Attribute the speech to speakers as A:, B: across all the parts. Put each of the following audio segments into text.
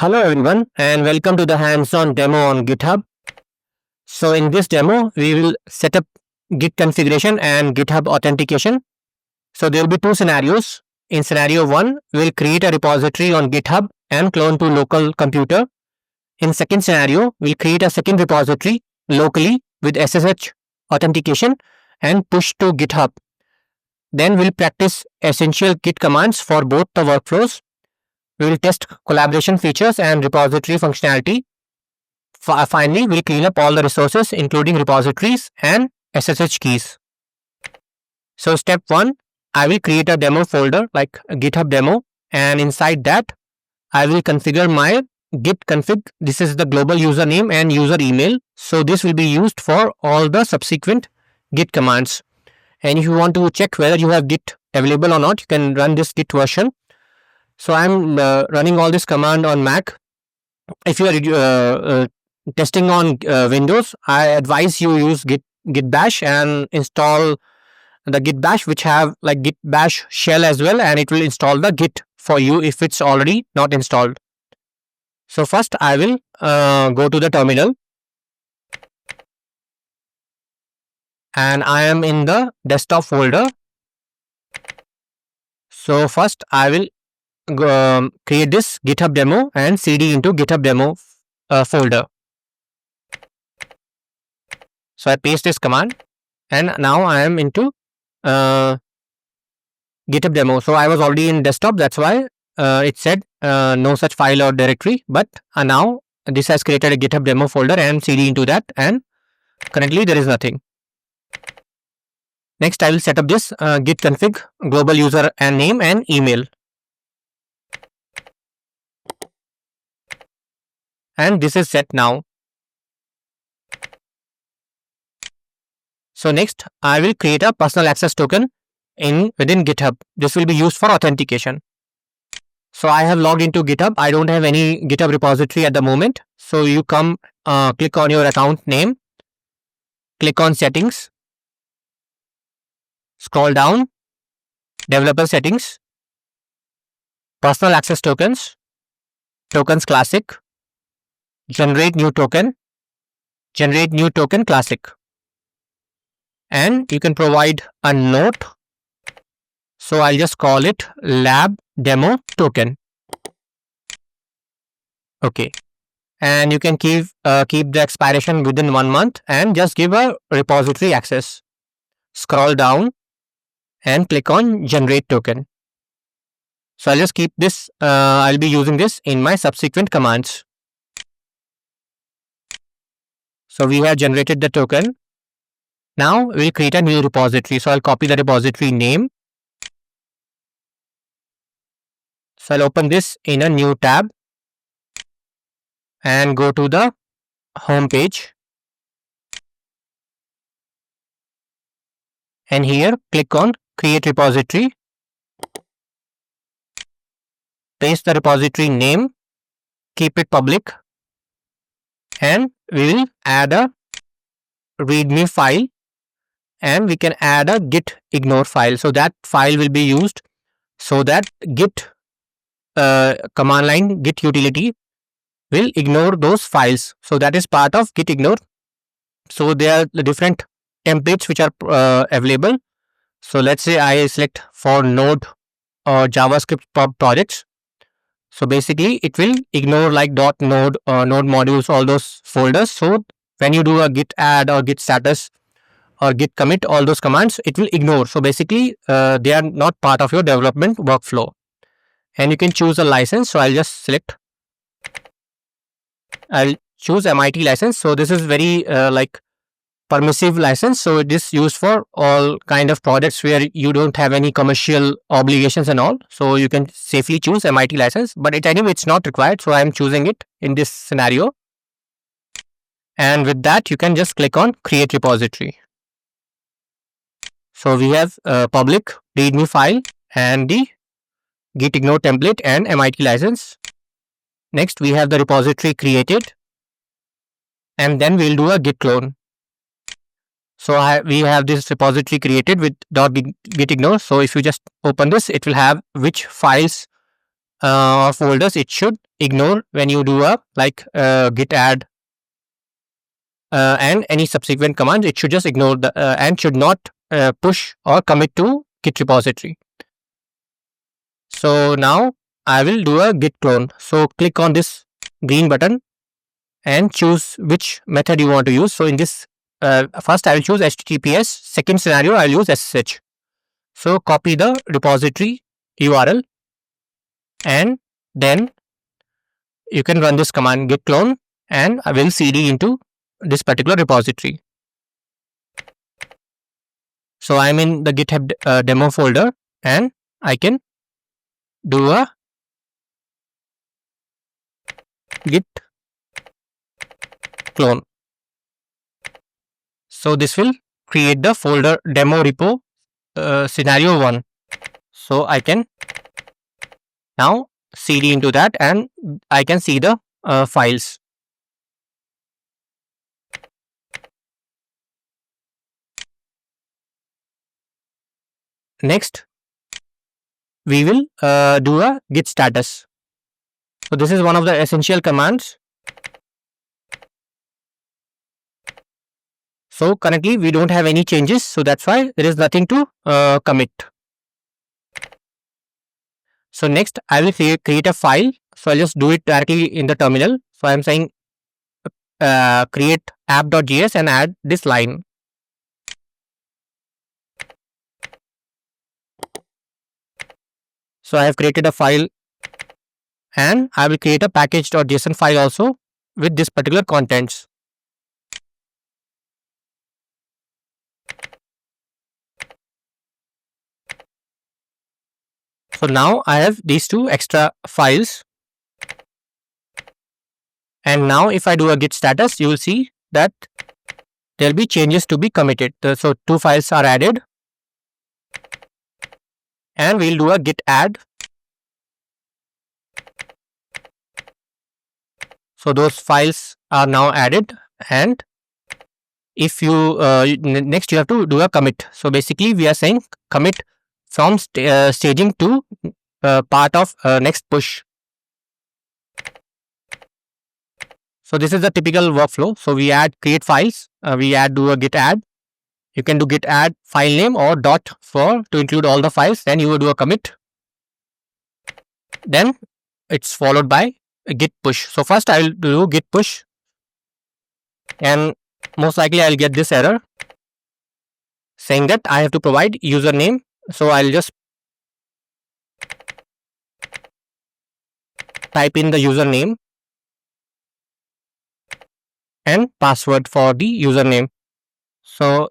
A: Hello everyone and welcome to the hands-on demo on GitHub. So in this demo, we will set up Git configuration and GitHub authentication. So there will be two scenarios. In scenario 1, we'll create a repository on GitHub and clone to local computer. In second scenario, we'll create a second repository locally with SSH authentication and push to GitHub. Then we'll practice essential Git commands for both the workflows. We will test collaboration features and repository functionality. Finally, we'll clean up all the resources including repositories and SSH keys. So step 1, I will create a demo folder like a GitHub demo, and inside that I will configure my git config. This is the global username and user email. So this will be used for all the subsequent git commands. And if you want to check whether you have git available or not, you can run this git version. So I'm running all this command on Mac. If you are testing on Windows, I advise you use git bash and install the git bash, which have like git bash shell as well, and it will install the git for you if it's already not installed. So first I will go to the terminal, and I am in the desktop folder. So first I will create this GitHub demo and cd into GitHub demo folder. So I paste this command, and now I am into GitHub demo. So I was already in desktop, that's why it said no such file or directory, but now this has created a GitHub demo folder and cd into that, and currently there is nothing. Next I will set up this git config, global user and name and email. And this is set now. So next I will create a personal access token within GitHub. This will be used for authentication. So I have logged into GitHub. I don't have any GitHub repository at the moment. So you come click on your account name, click on settings, scroll down, developer settings, personal access tokens, tokens classic, generate new token classic, and you can provide a note. So I'll just call it lab demo token. Okay, and you can keep the expiration within 1 month and just give a repository access. Scroll down and click on generate token. So I'll just keep this. I'll be using this in my subsequent commands. So we have generated the token. Now we'll create a new repository. So I'll copy the repository name. So I'll open this in a new tab and go to the home page. And here click on create repository. Paste the repository name, keep it public, and we will add a readme file, and we can add a git ignore file. So that file will be used so that git command line git utility will ignore those files. So that is part of git ignore. So there are the different templates which are available. So let's say I select for Node or JavaScript projects. So basically it will ignore like .node or node modules, all those folders. So when you do a git add or git status or git commit, all those commands it will ignore. So basically they are not part of your development workflow. And you can choose a license. So I'll just select, I'll choose MIT license. So this is very like permissive license. So it is used for all kind of projects where you don't have any commercial obligations and all. So you can safely choose MIT license, but anyway it's not required. So I am choosing it in this scenario. And with that you can just click on create repository. So we have public readme file and the git ignore template and MIT license. Next we have the repository created, and then we'll do a git clone. So we have this repository created with .gitignore. So if you just open this, it will have which files or folders, it should ignore when you do a git add and any subsequent commands. It should just ignore the and should not push or commit to Git repository. So now I will do a git clone. So click on this green button and choose which method you want to use. So in this first I will choose HTTPS. Second scenario I will use SSH. So copy the repository URL and then you can run this command git clone and I will cd into this particular repository. So I'm in the GitHub demo folder and I can do a git clone. So this will create the folder demo repo scenario 1. So I can now cd into that and I can see the files. Next, we will do a git status. So this is one of the essential commands. So currently we don't have any changes, so that's why there is nothing to commit. So next I will create a file. So I'll just do it directly in the terminal. So I'm saying create app.js and add this line. So I have created a file and I will create a package.json file also with this particular contents. So now I have these two extra files. And now if I do a git status, you will see that there will be changes to be committed. So two files are added. And we'll do a git add. So those files are now added, and if you next you have to do a commit. So basically we are saying commit from staging to part of next push. So this is the typical workflow. So we add create files, we do a git add. You can do git add file name or dot for to include all the files. Then you will do a commit. Then it's followed by a git push. So first I will do git push, and most likely I will get this error saying that I have to provide username. So I'll just type in the username and password for the username. So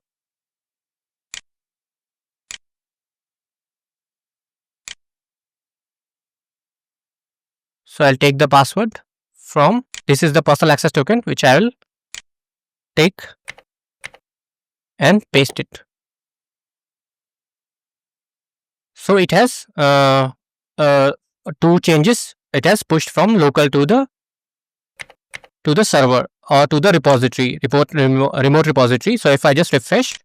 A: I'll take the password from, this is the personal access token which I will take and paste it. So it has two changes. It has pushed from local to the server or to the repository, remote repository. So if I just refresh,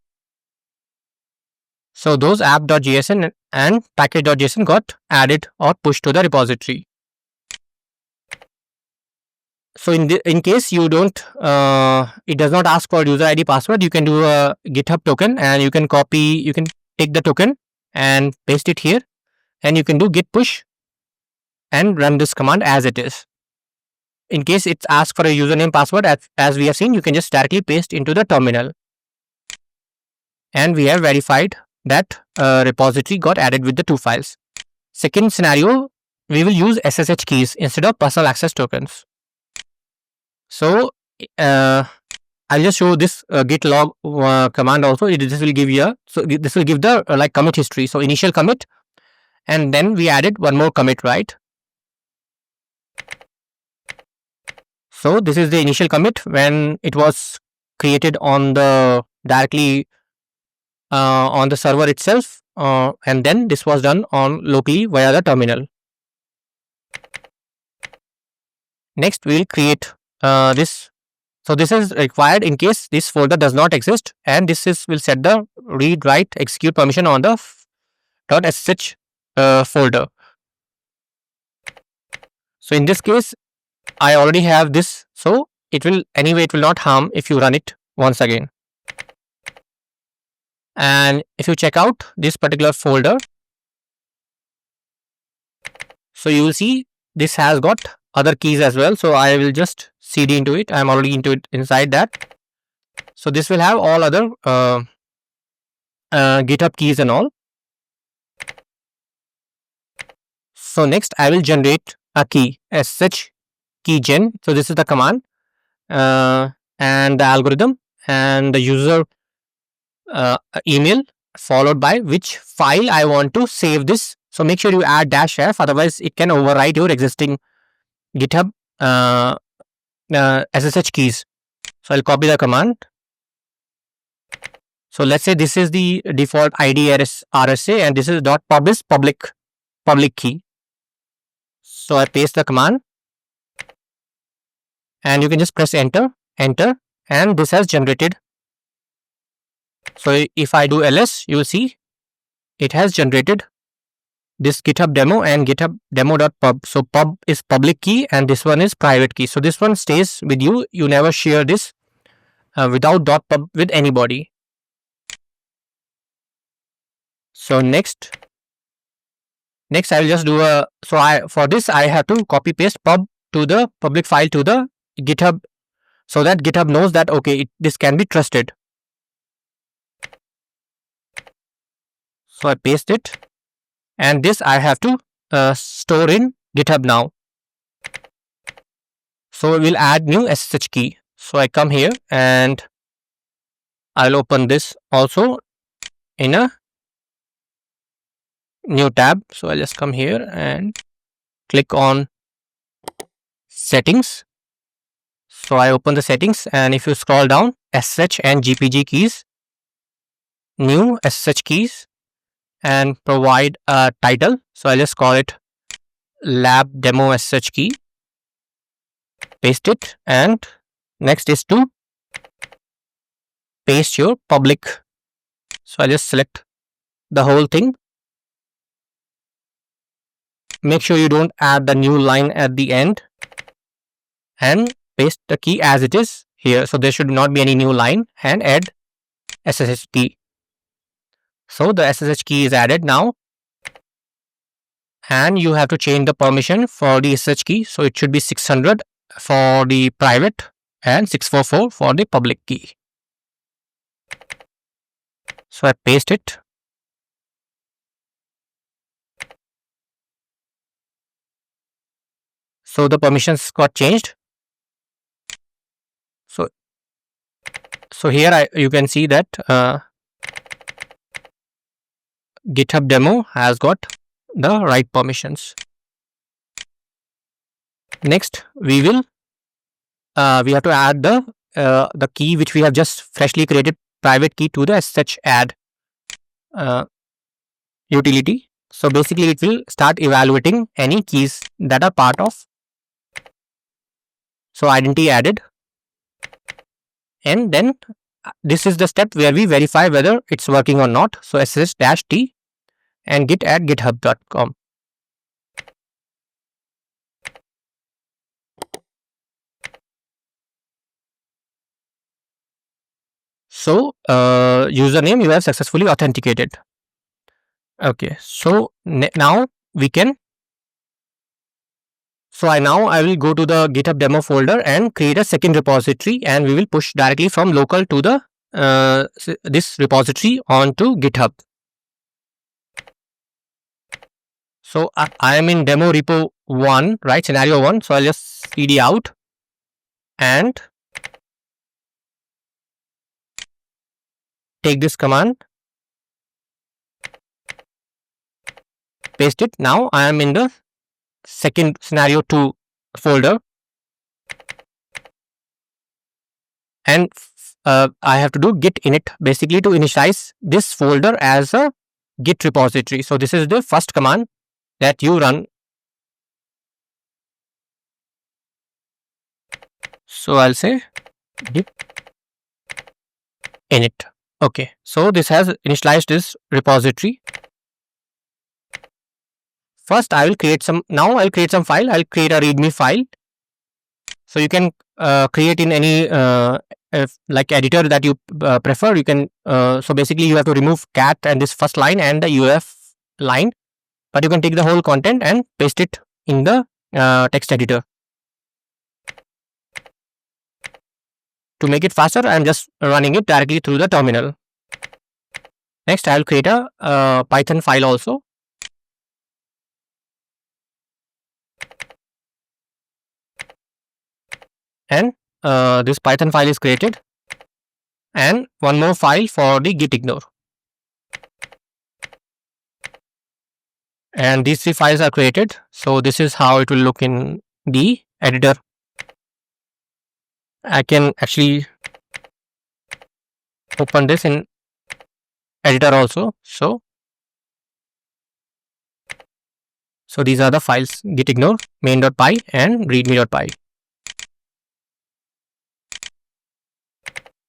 A: so those app.json and package.json got added or pushed to the repository. So in case you don't, it does not ask for user ID password, you can do a GitHub token and you can take the token and paste it here, and you can do git push and run this command as it is. In case it asks for a username password, as we have seen, you can just directly paste into the terminal. And we have verified that repository got added with the two files. Second scenario, we will use SSH keys instead of personal access tokens. So I'll just show this git log command also. This will give you this will give the commit history. So initial commit, and then we added one more commit, right? So this is the initial commit when it was created on the directly on the server itself, and then this was done on locally via the terminal. Next we will create this. So this is required in case this folder does not exist, and this will set the read, write, execute permission on the .sh folder. So in this case, I already have this. So it will not harm if you run it once again. And if you check out this particular folder, so you will see this has got other keys as well. So I will just cd into it. I am already into it inside that. So this will have all other GitHub keys and all. So next I will generate a key as such key gen. So this is the command and the algorithm and the user email followed by which file I want to save this. So make sure you add -f, otherwise it can override your existing GitHub SSH keys. So I'll copy the command. So let's say this is the default ID RSA and this is .pub is public key. So I paste the command and you can just press enter, and this has generated. So if I do ls, you will see it has generated this GitHub demo and GitHub demo.pub. So pub is public key and this one is private key. So this one stays with you. You never share this without .pub with anybody. So next I will just do a, so for this I have to copy paste pub to the public file to the GitHub, so that GitHub knows that okay, this can be trusted. So I paste it, and this I have to store in GitHub now. So we'll add new SSH key. So I come here and I'll open this also in a new tab. So I'll just come here and click on settings. So I open the settings, and if you scroll down, SSH and GPG keys, new SSH keys, and provide a title. So I'll just call it lab demo SSH key, paste it, and next is to paste your public. So I'll just select the whole thing. Make sure you don't add the new line at the end, and paste the key as it is here. So there should not be any new line, and add SSH key. So the SSH key is added now, and you have to change the permission for the SSH key. So it should be 600 for the private and 644 for the public key. So I paste it. So the permissions got changed. So here you can see that GitHub demo has got the right permissions. Next, we have to add the key which we have just freshly created, private key, to the SSH add utility. So basically it will start evaluating any keys that are part of. So identity added, and then this is the step where we verify whether it's working or not. So SSH-T and git add github.com. So username you have successfully authenticated. Okay, so now we can. So I will go to the GitHub demo folder and create a second repository, and we will push directly from local to the this repository onto GitHub. So I am in demo repo 1, right, scenario 1. So I'll just cd out and take this command, paste it. Now I am in the second scenario 2 folder, and I have to do git init basically to initialize this folder as a git repository. So this is the first command that you run. So I'll say git init. Okay, so this has initialized this repository. First, I will create some. Now, I'll create some file. I'll create a README file. So you can create in any like editor that you prefer. You can. So basically, you have to remove cat and this first line and the UF line, but you can take the whole content and paste it in the text editor. To make it faster, I am just running it directly through the terminal. Next, I will create a Python file also. And this Python file is created. And one more file for the git ignore. And these 3 files are created. So this is how it will look in the editor. I can actually open this in editor also. So these are the files: git ignore, main.py and readme.py.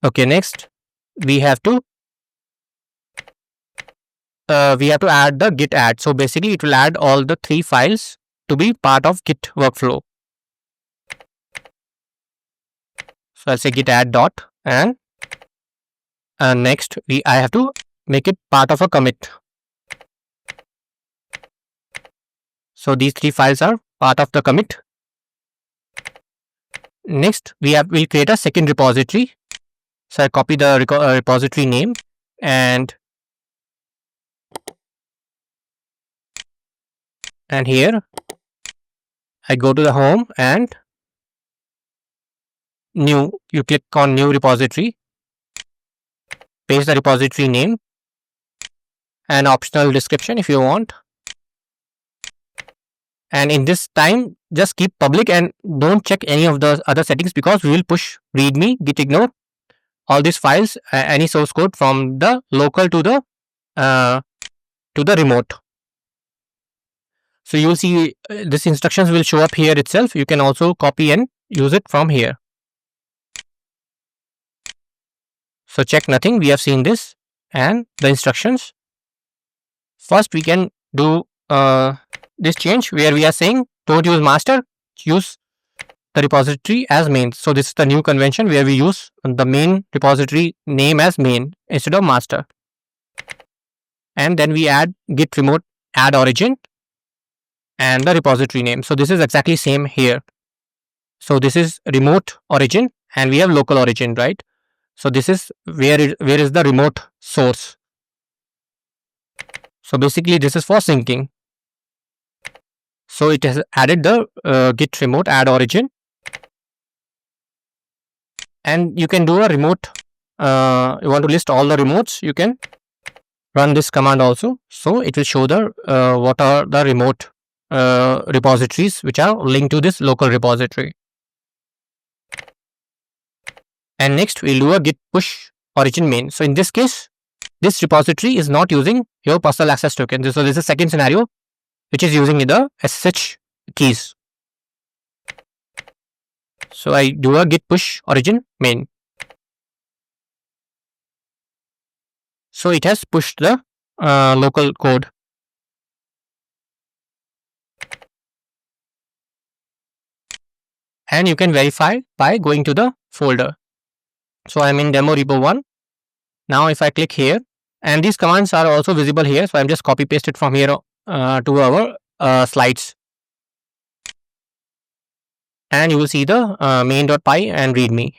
A: Okay, next we have to add the git add. So basically it will add all the 3 files to be part of git workflow. So I'll say git add dot, and next I have to make it part of a commit. So these 3 files are part of the commit. Next we'll create a second repository. So I copy the repository name, and here I go to the home and new. You click on new repository, paste the repository name and optional description if you want. And in this time, just keep public and don't check any of the other settings, because we will push readme, git ignore, all these files, any source code from the local to the remote. So you will see this instructions will show up here itself. You can also copy and use it from here. So check nothing. We have seen this and the instructions. First, we can do this change where we are saying don't use master, use the repository as main. So this is the new convention where we use the main repository name as main instead of master. And then we add git remote add origin and the repository name. So this is exactly same here. So this is remote origin and we have local origin, right? So this is where is the remote source. So basically this is for syncing. So it has added the git remote add origin, and you can do a remote. You want to list all the remotes, you can run this command also. So it will show the what are the remote repositories which are linked to this local repository. And next we'll do a git push origin main. So in this case, this repository is not using your personal access token. So this is a second scenario which is using the SSH keys. So I do a git push origin main. So it has pushed the local code. And you can verify by going to the folder. So I'm in demo repo 1. Now if I click here, and these commands are also visible here. So I'm just copy paste it from here to our slides. And you will see the main.py and readme.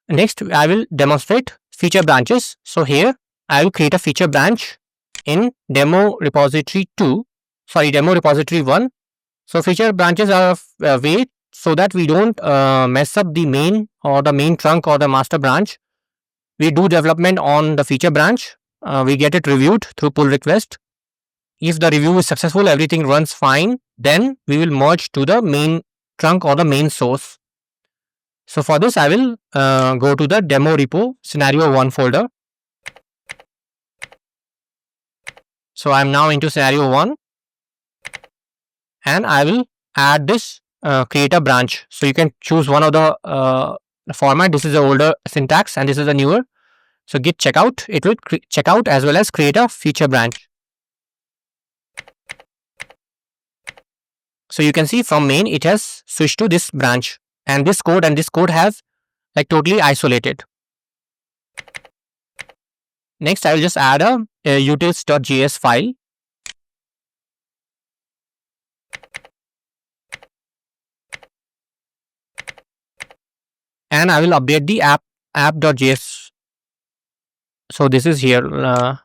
A: Next, I will demonstrate feature branches. So here I will create a feature branch in demo repository 2. Sorry, demo repository 1. So feature branches are a way so that we don't mess up the main or the main trunk or the master branch. We do development on the feature branch. We get it reviewed through pull request. If the review is successful, everything runs fine, then we will merge to the main trunk or the main source. So for this, I will go to the demo repo scenario 1 folder. So I am now into scenario 1, and I will add this create a branch. So you can choose one of the format. This is the older syntax and this is the newer. So git checkout, it will check out as well as create a feature branch. So you can see from main it has switched to this branch, and this code has like totally isolated. Next, I will just add a utils.js file. And I will update the app.js. So this is here.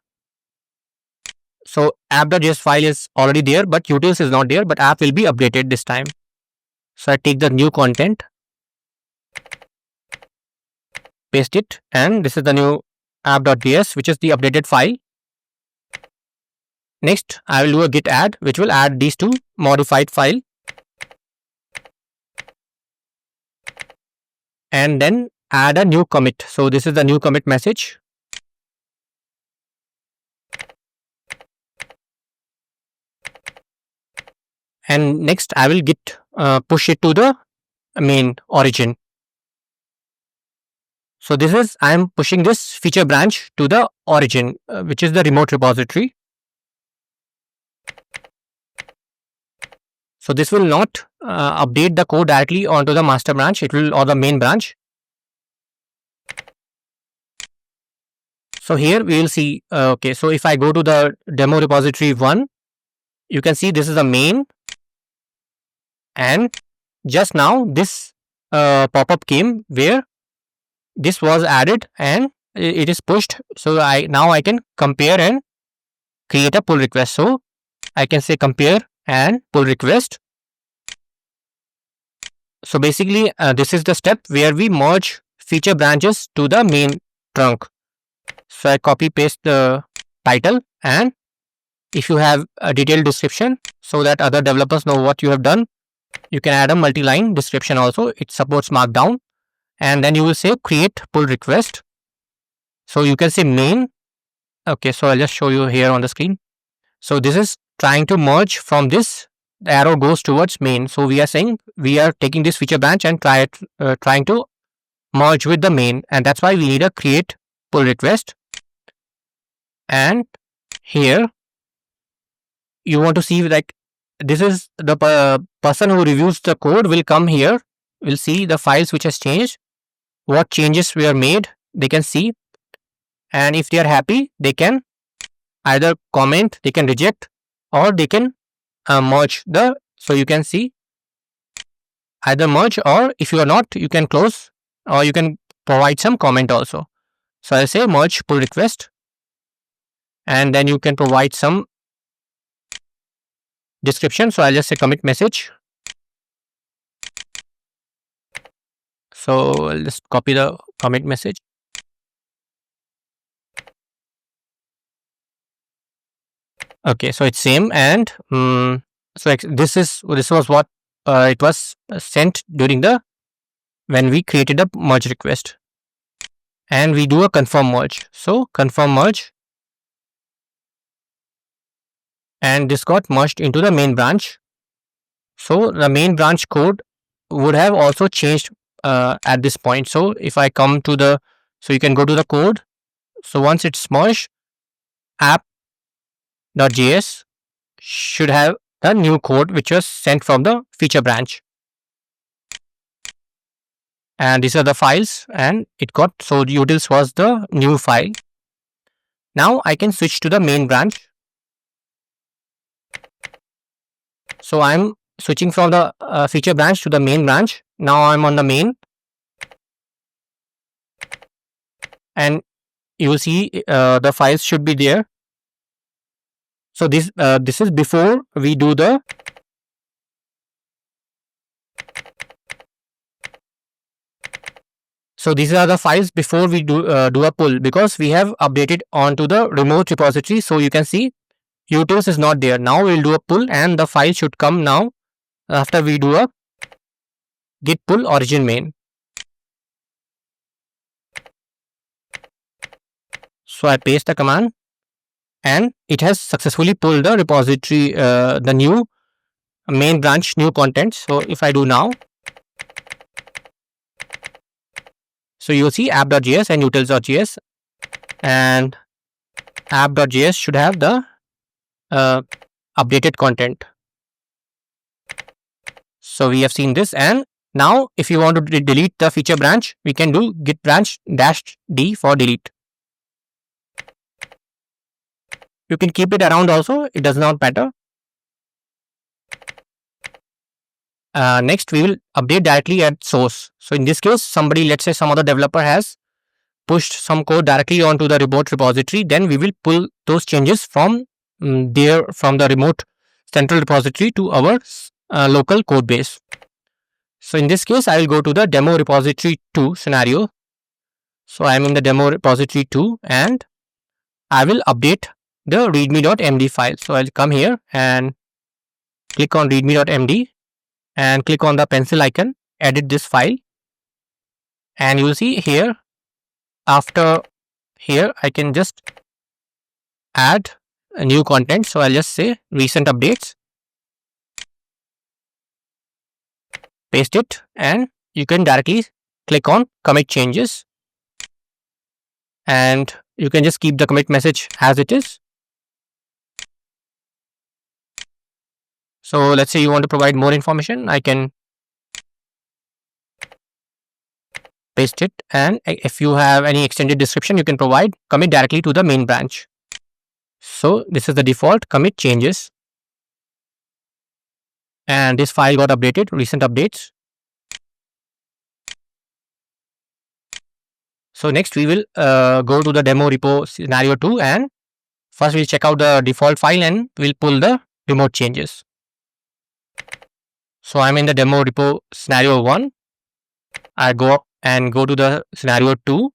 A: So app.js file is already there, but utils is not there, but app will be updated this time. So I take the new content, paste it, and this is the new app.js, which is the updated file. Next, I will do a git add, which will add these two modified file. And then add a new commit. So this is the new commit message. And next I will git push it to the main origin. So this is, I am pushing this feature branch to the origin, which is the remote repository. So this will not update the code directly onto the master branch, it will, or the main branch. So here we will see, okay, so if I go to the demo repository 1, you can see this is the main, and just now this pop-up came where this was added and it is pushed. So now I can compare and create a pull request. So I can say compare and pull request. So basically this is the step where we merge feature branches to the main trunk. So I copy paste the title, and if you have a detailed description so that other developers know what you have done, you can add a multi-line description also. It supports markdown. And then you will say create pull request. So you can say main. Okay, so I'll just show you here on the screen. So this is trying to merge from this, the arrow goes towards main. So we are saying we are taking this feature branch and trying to merge with the main, and that's why we need a create pull request. And here you want to see, like, this is the person who reviews the code will come here, will see the files which has changed, what changes were made, they can see, and if they are happy, they can either comment, they can reject, or they can merge the, so you can see either merge, or if you are not, you can close, or you can provide some comment also. So I say merge pull request, and then you can provide some description. So I'll just say commit message. So I'll just copy the commit message. Okay, so it's same, and so this was what it was sent during the when we created a merge request, and we do a confirm merge. So confirm merge, and this got merged into the main branch. So the main branch code would have also changed at this point. So if I come to the, so you can go to the code. So once it's merged, app.js should have the new code which was sent from the feature branch. And these are the files, and it got, so utils was the new file. Now I can switch to the main branch. So I'm switching from the feature branch to the main branch. Now I'm on the main, and you will see the files should be there. So this is before we do the so these are the files before we do a pull, because we have updated onto the remote repository. So you can see utils is not there. Now we'll do a pull, and the file should come now after we do a git pull origin main. So I paste the command, and it has successfully pulled the repository, the new main branch new content. So if I do now, so you'll see app.js and utils.js, and app.js should have the updated content. So we have seen this, and now if you want to delete the feature branch, we can do git branch -d for delete. You can keep it around also, it does not matter. Next, we will update directly at source. So in this case, somebody, let's say some other developer has pushed some code directly onto the remote repository, then we will pull those changes from from the remote central repository to our local code base. So in this case, I will go to the demo repository 2 scenario. So I am in the demo repository 2 and I will update the readme.md file. So I'll come here and click on readme.md and click on the pencil icon, edit this file, and you will see here, after here I can just add a new content. So I'll just say recent updates, paste it, and you can directly click on commit changes, and you can just keep the commit message as it is. So let's say you want to provide more information, I can paste it, and if you have any extended description, you can provide commit directly to the main branch. So this is the default commit changes, and this file got updated, recent updates. So next we will go to the demo repo scenario 2, and first we'll check out the default file and we'll pull the remote changes. So I'm in the demo repo scenario 1. I go up and go to the scenario 2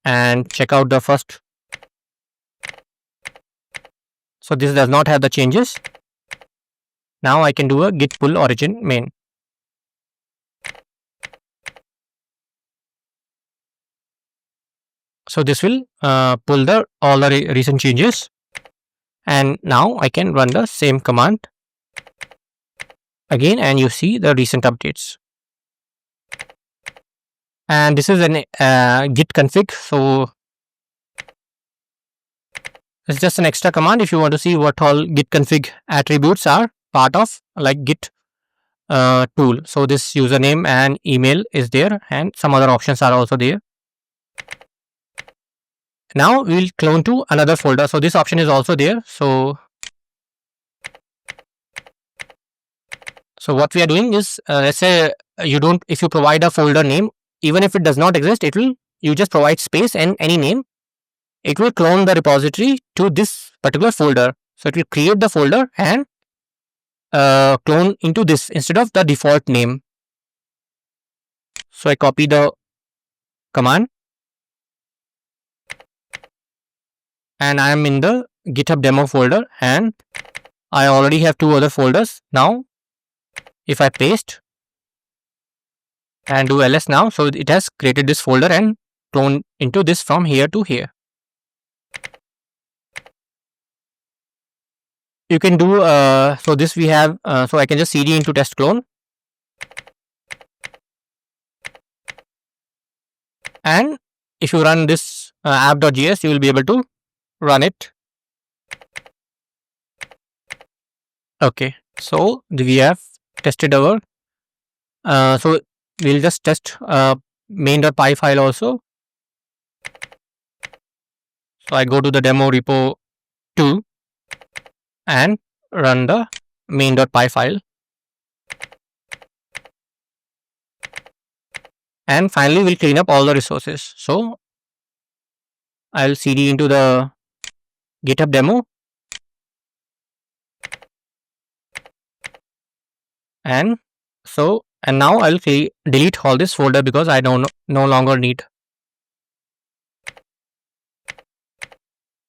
A: and check out the first. So this does not have the changes. Now I can do a git pull origin main. So this will pull the all the recent changes, and now I can run the same command again, and you see the recent updates. And this is an git config, so it's just an extra command if you want to see what all git config attributes are part of, like git tool. So this username and email is there, and some other options are also there. Now we will clone to another folder. So this option is also there. So what we are doing is, let's say if you provide a folder name, even if it does not exist, you just provide space and any name, it will clone the repository to this particular folder. So it will create the folder and clone into this instead of the default name. So I copy the command, and I am in the GitHub demo folder, and I already have 2 other folders. Now if I paste and do ls now, so it has created this folder and cloned into this from here to here. You can do so this we have, so I can just cd into test clone, and if you run this app.js, you will be able to run it. Okay, so we have tested our so we'll just test main.py file also. So I go to the demo repo 2 and run the main.py file, and finally we'll clean up all the resources. So I'll cd into the GitHub demo, and now I'll delete all this folder because I no longer need.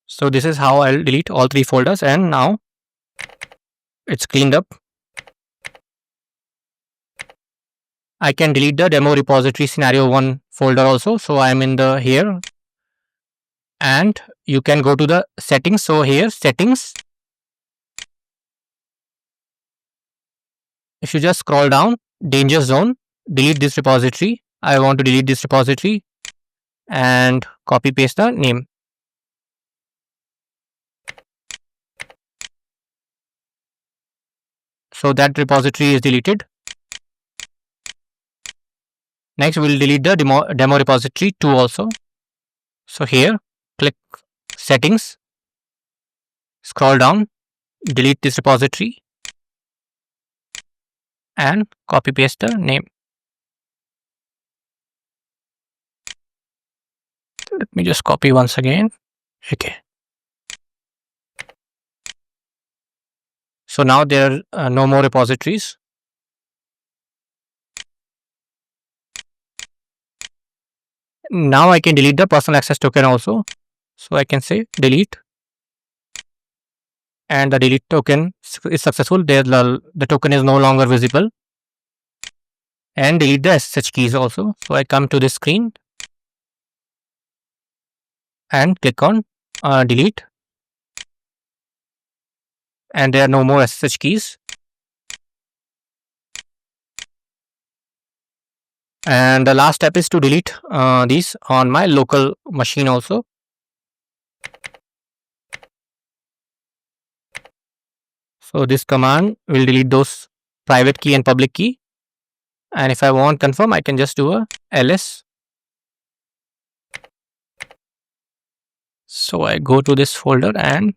A: So this is how I'll delete all 3 folders, and now it's cleaned up. I can delete the demo repository scenario 1 folder also. So I'm in the here, and you can go to the settings. So here settings, if you just scroll down, danger zone, delete this repository. I want to delete this repository, and copy paste the name. So that repository is deleted. Next, we'll delete the demo repository 2 also. So here, click settings, scroll down, delete this repository and copy paste the name. Let me just copy once again. Okay. So now there are no more repositories. Now I can delete the personal access token also. So I can say delete, and the delete token is successful. The token is no longer visible. And delete the SSH keys also. So I come to this screen and click on delete, and there are no more SSH keys. And the last step is to delete these on my local machine also. So this command will delete those private key and public key. And if I want confirm, I can just do a ls. So I go to this folder, and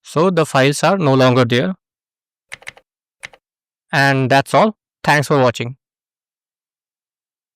A: so the files are no longer there. And that's all. Thanks for watching.